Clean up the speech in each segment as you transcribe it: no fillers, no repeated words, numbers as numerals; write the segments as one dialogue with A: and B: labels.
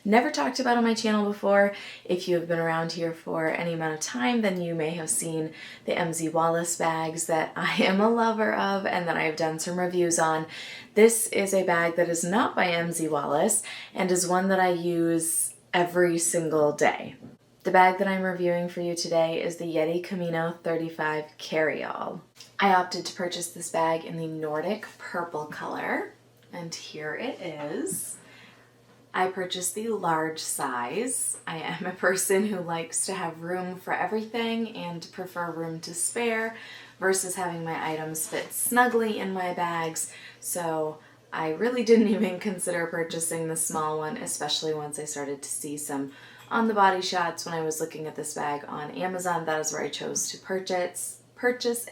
A: never talked about on my channel before. If you have been around here for any amount of time, then you may have seen the MZ Wallace bags that I am a lover of and that I've done some reviews on. This is a bag that is not by MZ Wallace and is one that I use every single day. The bag that I'm reviewing for you today is the Yeti Camino 35 Carryall. I opted to purchase this bag in the Nordic purple color, and here it is. I purchased the large size. I am a person who likes to have room for everything and prefer room to spare versus having my items fit snugly in my bags, so I really didn't even consider purchasing the small one, especially once I started to see some on the body shots when I was looking at this bag on Amazon. That is where I chose to purchase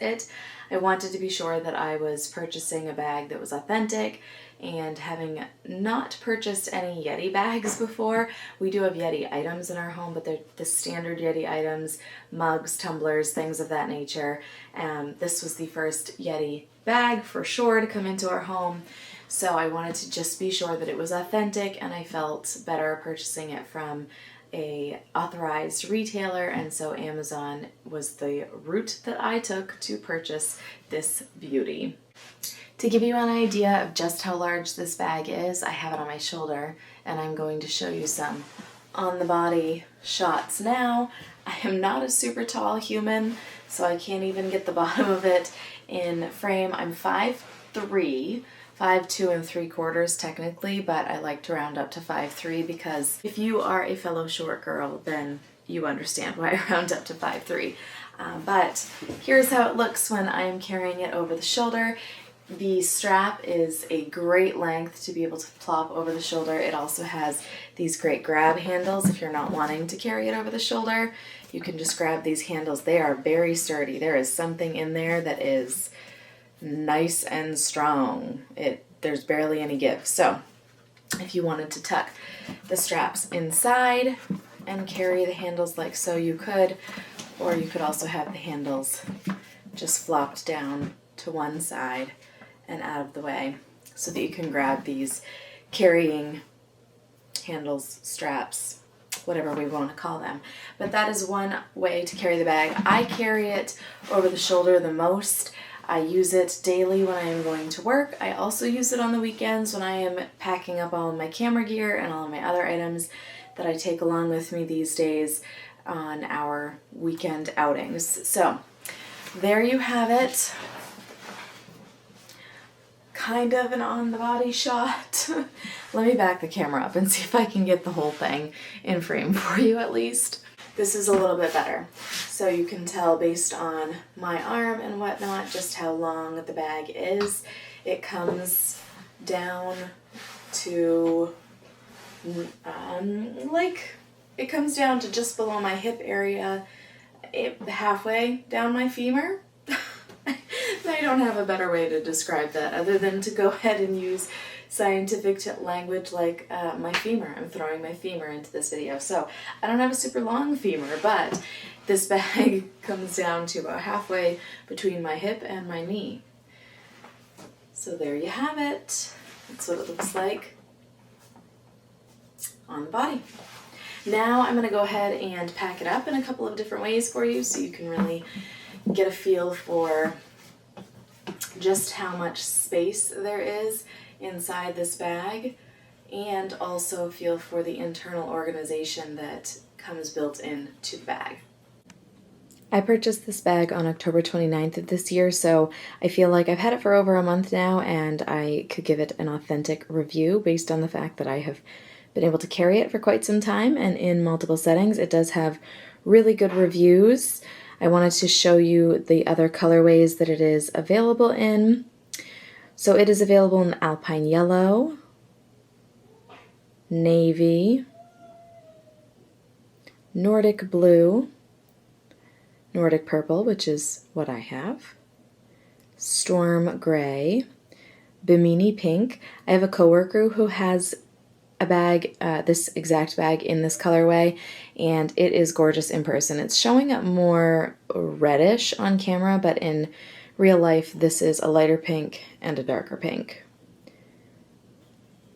A: it. I wanted to be sure that I was purchasing a bag that was authentic, and having not purchased any Yeti bags before, we do have Yeti items in our home, but they're the standard Yeti items, mugs, tumblers, things of that nature. This was the first Yeti bag for sure to come into our home, so I wanted to just be sure that it was authentic, and I felt better purchasing it from a authorized retailer, and so Amazon was the route that I took to purchase this beauty. To give you an idea of just how large this bag is, I have it on my shoulder, and I'm going to show you some on the body shots now. I am not a super tall human, so I can't even get the bottom of it in frame. I'm 5'3", 5'2 3/4 technically, but I like to round up to 5'3", because if you are a fellow short girl, then you understand why I round up to 5'3". But here's how it looks when I am carrying it over the shoulder. The strap is a great length to be able to plop over the shoulder. It also has these great grab handles. If you're not wanting to carry it over the shoulder, you can just grab these handles. They are very sturdy. There is something in there that is nice and strong. There's barely any give. So if you wanted to tuck the straps inside and carry the handles like so, you could, or you could also have the handles just flopped down to one side and out of the way so that you can grab these carrying handles, straps, whatever we want to call them. But that is one way to carry the bag. I carry it over the shoulder the most. I use it daily when I am going to work. I also use it on the weekends when I am packing up all of my camera gear and all of my other items that I take along with me these days on our weekend outings. So there you have it. Kind of an on-the-body shot. Let me back the camera up and see if I can get the whole thing in frame for you at least. This is a little bit better. So you can tell based on my arm and whatnot just how long the bag is. It comes down to it comes down to just below my hip area, halfway down my femur. I don't have a better way to describe that other than to go ahead and use scientific language like my femur. I'm throwing my femur into this video. So I don't have a super long femur, but this bag comes down to about halfway between my hip and my knee. So there you have it. That's what it looks like on the body. Now I'm going to go ahead and pack it up in a couple of different ways for you so you can really get a feel for just how much space there is inside this bag, and also feel for the internal organization that comes built into the bag. I purchased this bag on October 29th of this year, so I feel like I've had it for over a month now, and I could give it an authentic review based on the fact that I have been able to carry it for quite some time and in multiple settings. It does have really good reviews. I wanted to show you the other colorways that it is available in. So it is available in Alpine Yellow, Navy, Nordic Blue, Nordic Purple, which is what I have, Storm Gray, Bimini Pink. I have a coworker who has a bag, this exact bag in this colorway, and it is gorgeous in person. It's showing up more reddish on camera, but in real life this is a lighter pink and a darker pink.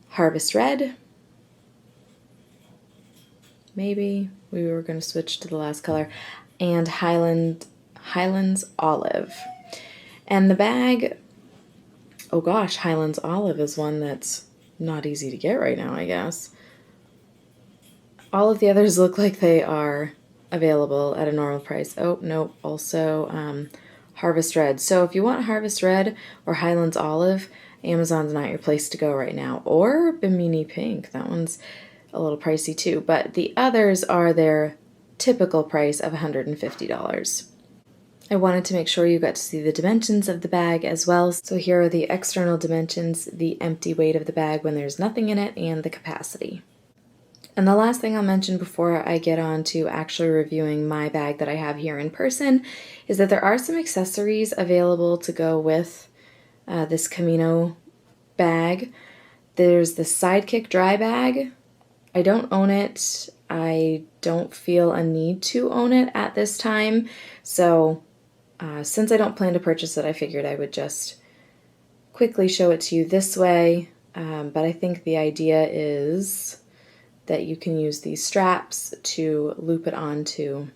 A: Harvest Red, maybe we were going to switch to the last color, and Highlands Olive. And the bag, oh gosh, Highlands Olive is one that's not easy to get right now, I guess. All of the others look like they are available at a normal price. Oh, no, also Harvest Red. So if you want Harvest Red or Highlands Olive, Amazon's not your place to go right now. Or Bimini Pink, that one's a little pricey too. But the others are their typical price of $150. I wanted to make sure you got to see the dimensions of the bag as well. So here are the external dimensions, the empty weight of the bag when there's nothing in it, and the capacity. And the last thing I'll mention before I get on to actually reviewing my bag that I have here in person is that there are some accessories available to go with this Camino bag. There's the Sidekick dry bag. I don't own it. I don't feel a need to own it at this time. So since I don't plan to purchase it, I figured I would just quickly show it to you this way. But I think the idea is that you can use these straps to loop it onto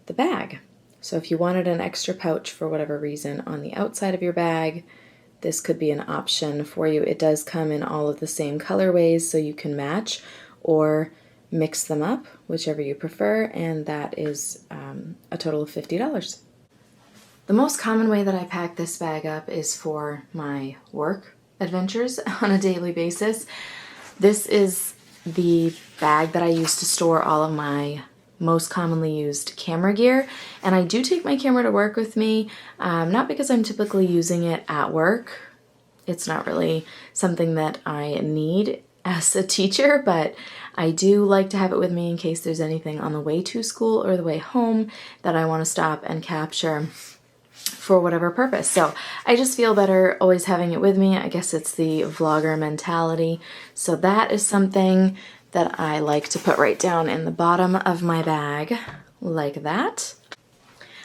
A: the bag. So if you wanted an extra pouch for whatever reason on the outside of your bag, this could be an option for you. It does come in all of the same colorways, so you can match or mix them up, whichever you prefer, and that is a total of $50. The most common way that I pack this bag up is for my work adventures on a daily basis. This is the bag that I use to store all of my most commonly used camera gear, and I do take my camera to work with me, not because I'm typically using it at work. It's not really something that I need as a teacher, but I do like to have it with me in case there's anything on the way to school or the way home that I want to stop and capture for whatever purpose. So I just feel better always having it with me. I guess it's the vlogger mentality. So that is something that I like to put right down in the bottom of my bag like that.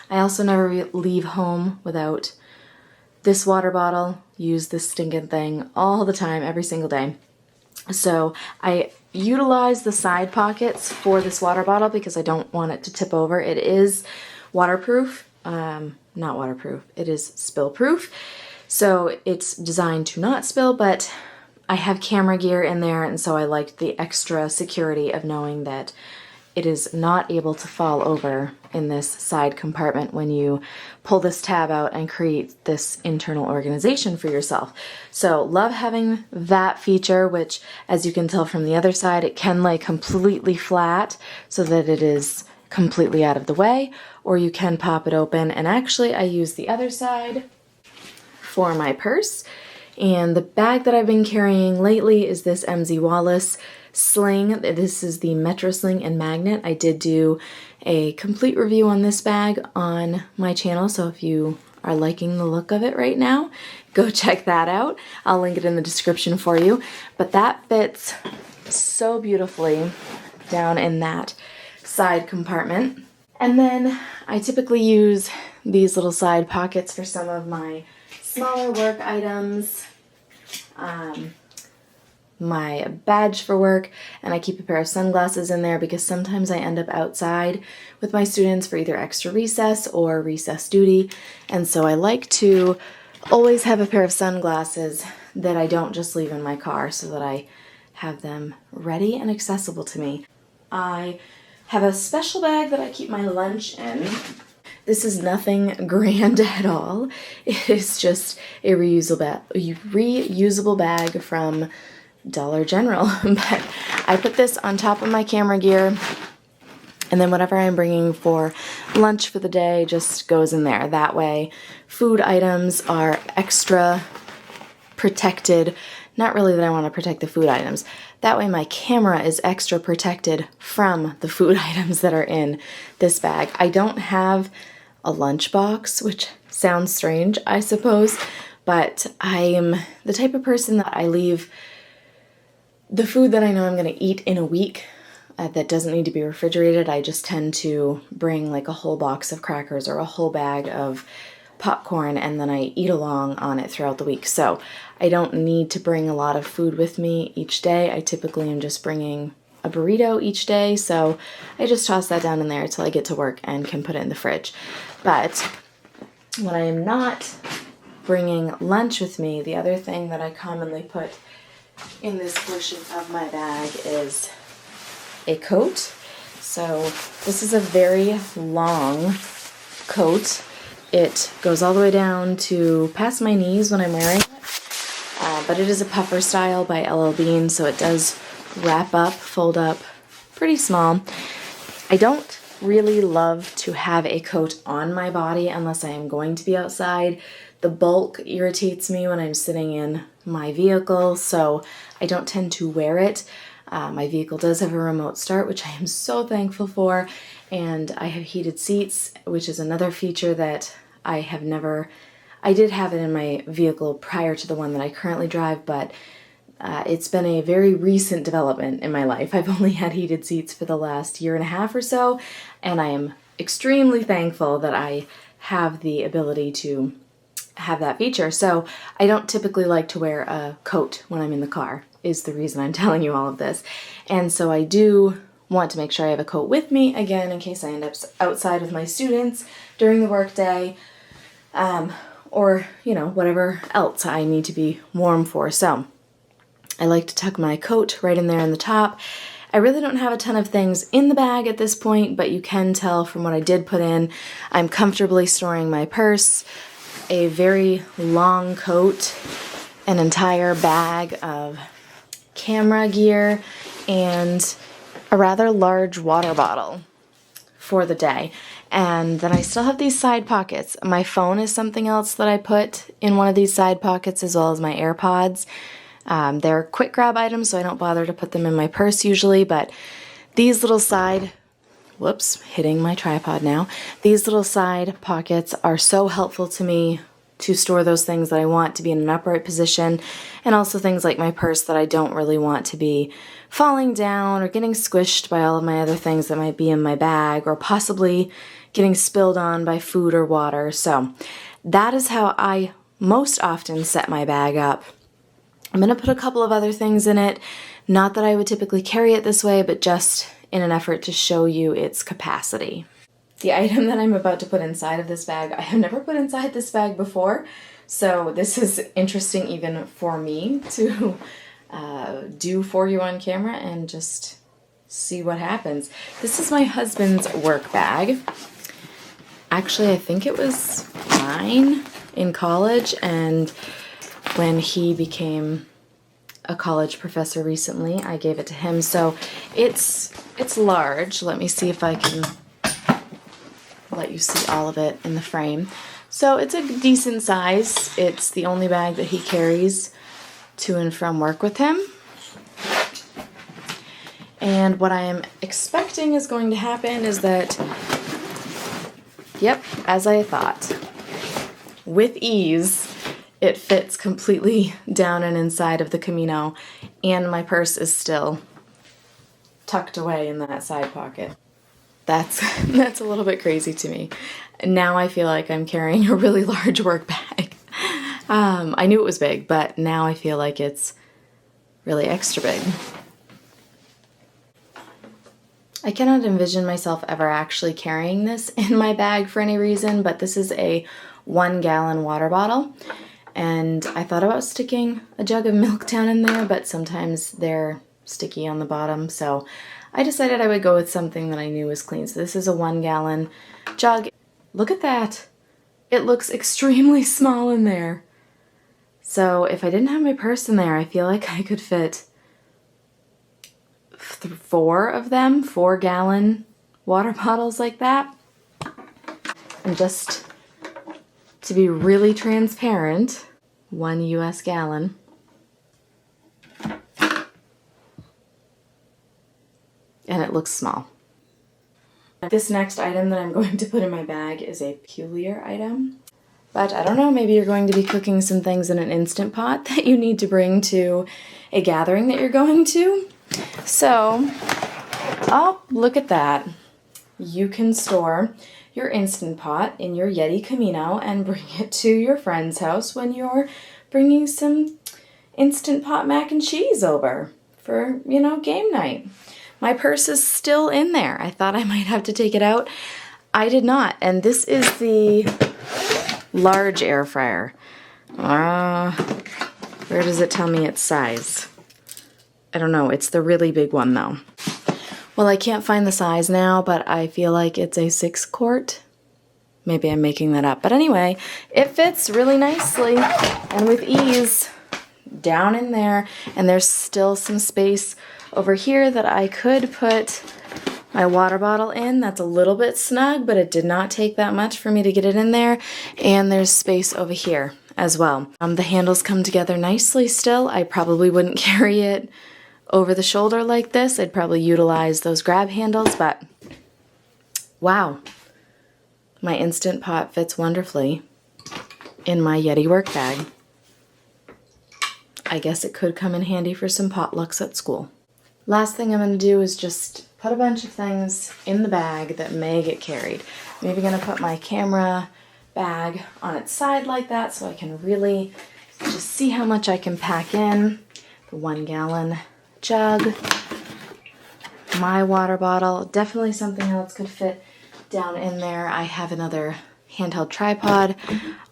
A: I also never leave home without this water bottle. Use this stinking thing all the time, every single day. So I utilize the side pockets for this water bottle because I don't want it to tip over. It is waterproof. Not waterproof, it is spill proof. So it's designed to not spill, but I have camera gear in there, and so I like the extra security of knowing that it is not able to fall over in this side compartment when you pull this tab out and create this internal organization for yourself. So love having that feature, which as you can tell from the other side, it can lay completely flat so that it is completely out of the way, or you can pop it open. And actually I use the other side for my purse. And the bag that I've been carrying lately is this MZ Wallace sling. This is the Metro Sling and Magnet. I did do a complete review on this bag on my channel, so if you are liking the look of it right now, go check that out. I'll link it in the description for you. But that fits so beautifully down in that side compartment. And then I typically use these little side pockets for some of my smaller work items, my badge for work, and I keep a pair of sunglasses in there because sometimes I end up outside with my students for either extra recess or recess duty, and so I like to always have a pair of sunglasses that I don't just leave in my car so that I have them ready and accessible to me. I have a special bag that I keep my lunch in. This is nothing grand at all. It is just a reusable bag from Dollar General. But I put this on top of my camera gear, and then whatever I'm bringing for lunch for the day just goes in there. That way, food items are extra protected. Not really that I want to protect the food items. That way my camera is extra protected from the food items that are in this bag. I don't have a lunchbox, which sounds strange, I suppose, but I am the type of person that I leave the food that I know I'm going to eat in a week that doesn't need to be refrigerated. I just tend to bring like a whole box of crackers or a whole bag of popcorn, and then I eat along on it throughout the week. So I don't need to bring a lot of food with me each day. I typically am just bringing a burrito each day, so I just toss that down in there till I get to work and can put it in the fridge. But when I am not bringing lunch with me, the other thing that I commonly put in this portion of my bag is a coat. So this is a very long coat. It goes all the way down to past my knees when I'm wearing it, but it is a puffer style by LL Bean, so it does wrap up, fold up, pretty small. I don't really love to have a coat on my body unless I am going to be outside. The bulk irritates me when I'm sitting in my vehicle, so I don't tend to wear it. My vehicle does have a remote start, which I am so thankful for, and I have heated seats, which is another feature that I did have it in my vehicle prior to the one that I currently drive, but it's been a very recent development in my life. I've only had heated seats for the last year and a half or so, and I am extremely thankful that I have the ability to have that feature. So I don't typically like to wear a coat when I'm in the car, is the reason I'm telling you all of this. And so I do want to make sure I have a coat with me, again, in case I end up outside with my students during the workday, or, you know, whatever else I need to be warm for. So I like to tuck my coat right in there in the top. I really don't have a ton of things in the bag at this point, but you can tell from what I did put in, I'm comfortably storing my purse, a very long coat, an entire bag of camera gear, and a rather large water bottle for the day. And then I still have these side pockets. My phone is something else that I put in one of these side pockets, as well as my AirPods. They're quick grab items, so I don't bother to put them in my purse usually, but these little side, whoops, hitting my tripod now. These little side pockets are so helpful to me to store those things that I want to be in an upright position, and also things like my purse that I don't really want to be falling down or getting squished by all of my other things that might be in my bag, or possibly getting spilled on by food or water. So that is how I most often set my bag up. I'm going to put a couple of other things in it, not that I would typically carry it this way, but just in an effort to show you its capacity. The item that I'm about to put inside of this bag, I have never put inside this bag before, so this is interesting even for me to do for you on camera and just see what happens. This is my husband's work bag. Actually, I think it was mine in college, and when he became a college professor recently, I gave it to him. So it's large. Let me see if I can let you see all of it in the frame. So it's a decent size. It's the only bag that he carries to and from work with him. And what I am expecting is going to happen is that, yep, as I thought, with ease, it fits completely down and inside of the Camino, and my purse is still tucked away in that side pocket. That's a little bit crazy to me. Now I feel like I'm carrying a really large work bag. I knew it was big, but now I feel like it's really extra big. I cannot envision myself ever actually carrying this in my bag for any reason, but this is a 1-gallon water bottle. And I thought about sticking a jug of milk down in there, but sometimes they're sticky on the bottom, so I decided I would go with something that I knew was clean. So this is a 1-gallon jug. Look at that. It looks extremely small in there. So if I didn't have my purse in there, I feel like I could fit 4 of them, 4-gallon water bottles like that. And just to be really transparent, 1 US gallon. And it looks small. This next item that I'm going to put in my bag is a peculiar item. But I don't know, maybe you're going to be cooking some things in an Instant Pot that you need to bring to a gathering that you're going to. So, oh, look at that. You can store your Instant Pot in your Yeti Camino and bring it to your friend's house when you're bringing some Instant Pot mac and cheese over for, you know, game night. my purse is still in there. I thought I might have to take it out. I did not. And this is the large air fryer. Where does it tell me its size? I don't know. It's the really big one though. Well, I can't find the size now, but I feel like it's a 6-quart. Maybe I'm making that up. But anyway, it fits really nicely and with ease down in there. And there's still some space over here that I could put my water bottle in. That's a little bit snug, but it did not take that much for me to get it in there. And there's space over here as well. The handles come together nicely still. I probably wouldn't carry it over the shoulder like this. I'd probably utilize those grab handles, but wow. My Instant Pot fits wonderfully in my Yeti work bag. I guess it could come in handy for some potlucks at school. Last thing I'm going to do is just put a bunch of things in the bag that may get carried. Maybe going to put my camera bag on its side like that so I can really just see how much I can pack in. The 1-gallon jug, my water bottle, definitely something else could fit down in there. I have another handheld tripod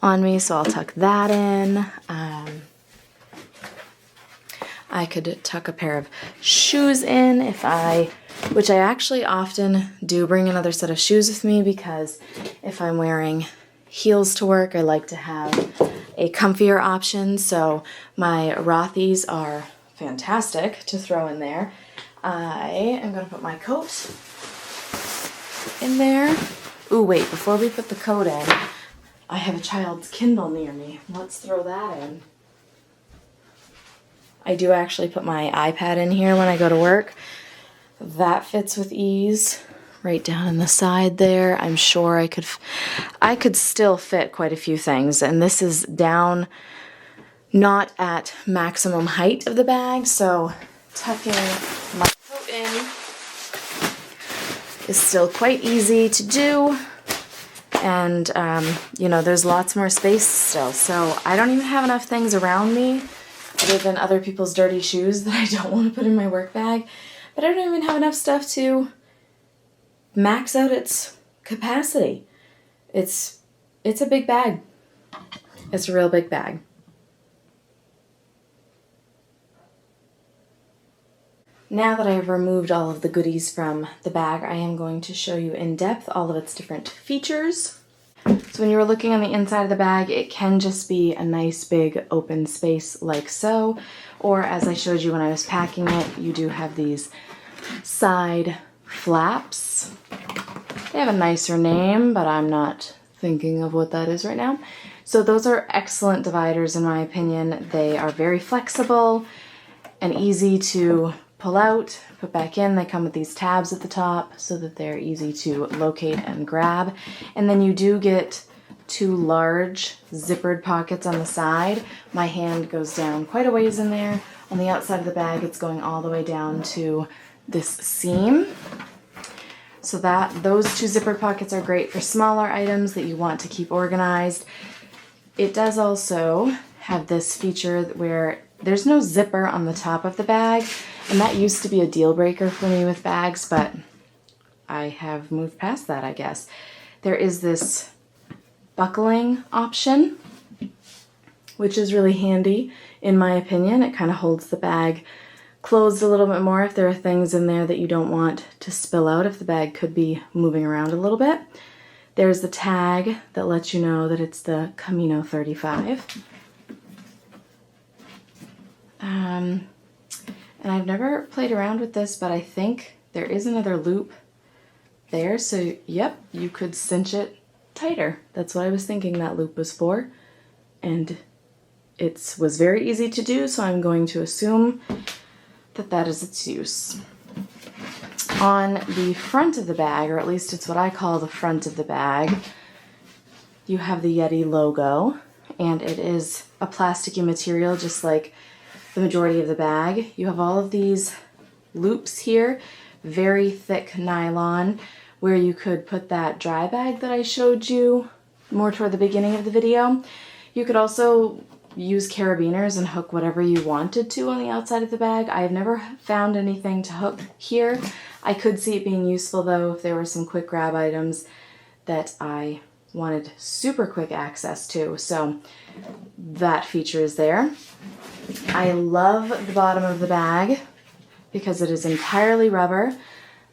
A: on me, so I'll tuck that in. I could tuck a pair of shoes in which I actually often do bring another set of shoes with me, because if I'm wearing heels to work, I like to have a comfier option. So my Rothy's are fantastic to throw in there. I am going to put my coat in there. Ooh, wait, before we put the coat in, I have a child's Kindle near me. Let's throw that in. I do actually put my iPad in here when I go to work. That fits with ease. Right down in the side there. I'm sure I could still fit quite a few things. And this is down not at maximum height of the bag, so tucking my coat in is still quite easy to do. And, you know, there's lots more space still. So I don't even have enough things around me other than other people's dirty shoes that I don't want to put in my work bag. But I don't even have enough stuff to max out its capacity. It's a big bag. It's a real big bag. Now that I have removed all of the goodies from the bag, I am going to show you in depth all of its different features. So when you're looking on the inside of the bag, it can just be a nice big open space like so, or as I showed you when I was packing it, you do have these side flaps. They have a nicer name, but I'm not thinking of what that is right now. So those are excellent dividers in my opinion. They are very flexible and easy to pull out, put back in. They come with these tabs at the top so that they're easy to locate and grab. And then you do get 2 large zippered pockets on the side. My hand goes down quite a ways in there. On the outside of the bag, it's going all the way down to this seam. So those 2 zippered pockets are great for smaller items that you want to keep organized. It does also have this feature where there's no zipper on the top of the bag, and that used to be a deal breaker for me with bags, but I have moved past that, I guess. There is this buckling option, which is really handy in my opinion. It kind of holds the bag closed a little bit more if there are things in there that you don't want to spill out, if the bag could be moving around a little bit. There's the tag that lets you know that it's the Camino 35. And I've never played around with this, but I think there is another loop there. So, yep, you could cinch it tighter. That's what I was thinking that loop was for. And it was very easy to do, so I'm going to assume that that is its use. On the front of the bag, or at least it's what I call the front of the bag, you have the Yeti logo, and it is a plasticky material just like the majority of the bag. You have all of these loops here, very thick nylon, where you could put that dry bag that I showed you more toward the beginning of the video. You could also use carabiners and hook whatever you wanted to on the outside of the bag. I've never found anything to hook here. I could see it being useful though if there were some quick grab items that I wanted super quick access to. So that feature is there. I love the bottom of the bag because it is entirely rubber.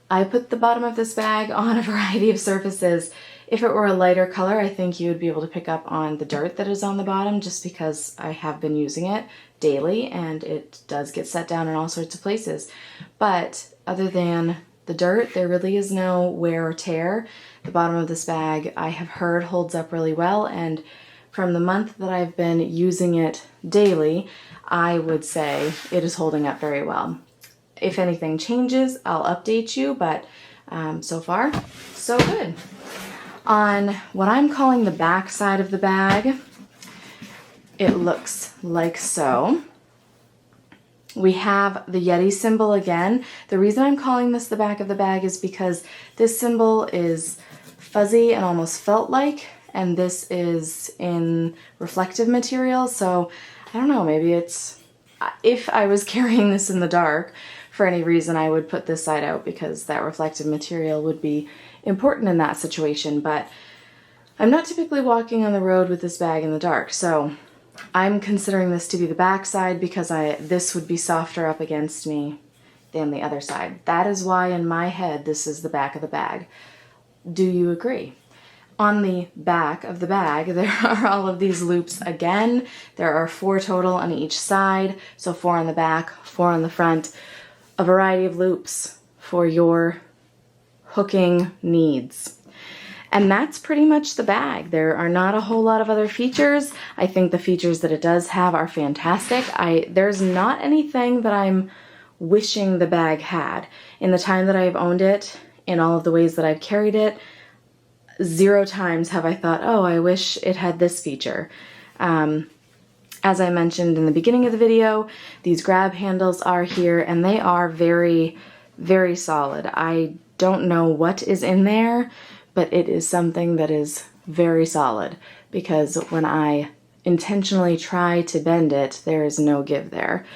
A: I put the bottom of this bag on a variety of surfaces. If it were a lighter color, I think you would be able to pick up on the dirt that is on the bottom just because I have been using it daily and it does get set down in all sorts of places. But other than the dirt, there really is no wear or tear. The bottom of this bag, I have heard, holds up really well, and from the month that I've been using it daily, I would say it is holding up very well. If anything changes, I'll update you, but so far, so good. On what I'm calling the back side of the bag, it looks like so. We have the Yeti symbol again. The reason I'm calling this the back of the bag is because this symbol is fuzzy and almost felt-like, and this is in reflective material, so I don't know, maybe it's, if I was carrying this in the dark for any reason, I would put this side out because that reflective material would be important in that situation, but I'm not typically walking on the road with this bag in the dark, so I'm considering this to be the back side because this would be softer up against me than the other side. That is why in my head this is the back of the bag. Do you agree? On the back of the bag, there are all of these loops again. There are 4 total on each side, so 4 on the back, 4 on the front, a variety of loops for your hooking needs. And that's pretty much the bag. There are not a whole lot of other features. I think the features that it does have are fantastic. There's not anything that I'm wishing the bag had. In the time that I've owned it, in all of the ways that I've carried it, 0 times have I thought, oh, I wish it had this feature. As I mentioned in the beginning of the video, these grab handles are here and they are very, very solid. I don't know what is in there, but it is something that is very solid because when I intentionally try to bend it, there is no give there.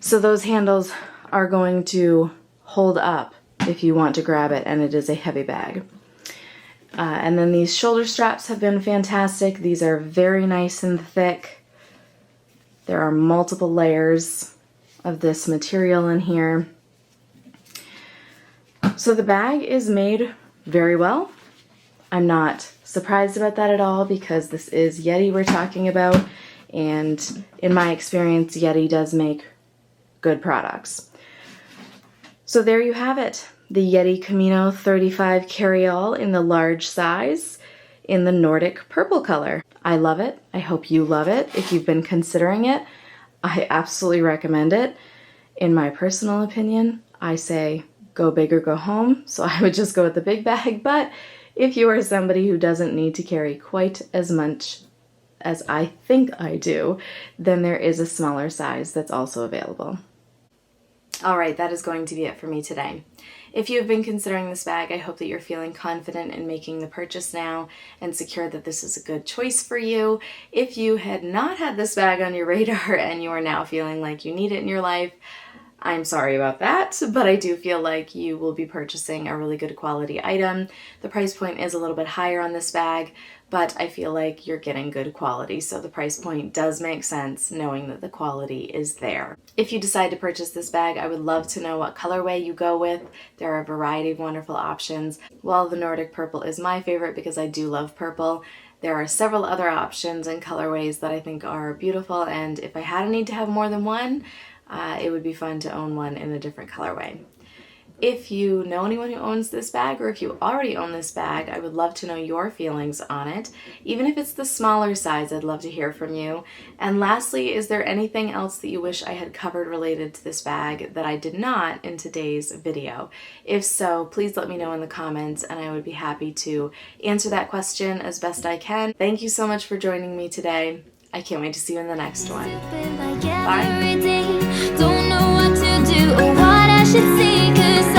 A: So those handles are going to hold up if you want to grab it, and it is a heavy bag. And then these shoulder straps have been fantastic. These are very nice and thick. There are multiple layers of this material in here. So the bag is made very well. I'm not surprised about that at all because this is Yeti we're talking about, and in my experience, Yeti does make good products. So there you have it, the Yeti Camino 35 Carryall in the large size in the Nordic purple color. I love it. I hope you love it. If you've been considering it, I absolutely recommend it. In my personal opinion, I say go big or go home, so I would just go with the big bag, but if you are somebody who doesn't need to carry quite as much as I think I do, then there is a smaller size that's also available. All right, that is going to be it for me today. If you have been considering this bag, I hope that you're feeling confident in making the purchase now and secure that this is a good choice for you. If you had not had this bag on your radar and you are now feeling like you need it in your life, I'm sorry about that, but I do feel like you will be purchasing a really good quality item. The price point is a little bit higher on this bag, but I feel like you're getting good quality, so the price point does make sense knowing that the quality is there. If you decide to purchase this bag, I would love to know what colorway you go with. There are a variety of wonderful options. While the Nordic purple is my favorite because I do love purple, there are several other options and colorways that I think are beautiful, and if I had a need to have more than one, it would be fun to own one in a different colorway. If you know anyone who owns this bag, or if you already own this bag, I would love to know your feelings on it. Even if it's the smaller size, I'd love to hear from you. And lastly, is there anything else that you wish I had covered related to this bag that I did not in today's video? If so, please let me know in the comments and I would be happy to answer that question as best I can. Thank you so much for joining me today. I can't wait to see you in the next one. Bye. Don't know what to do or what I should say, 'cause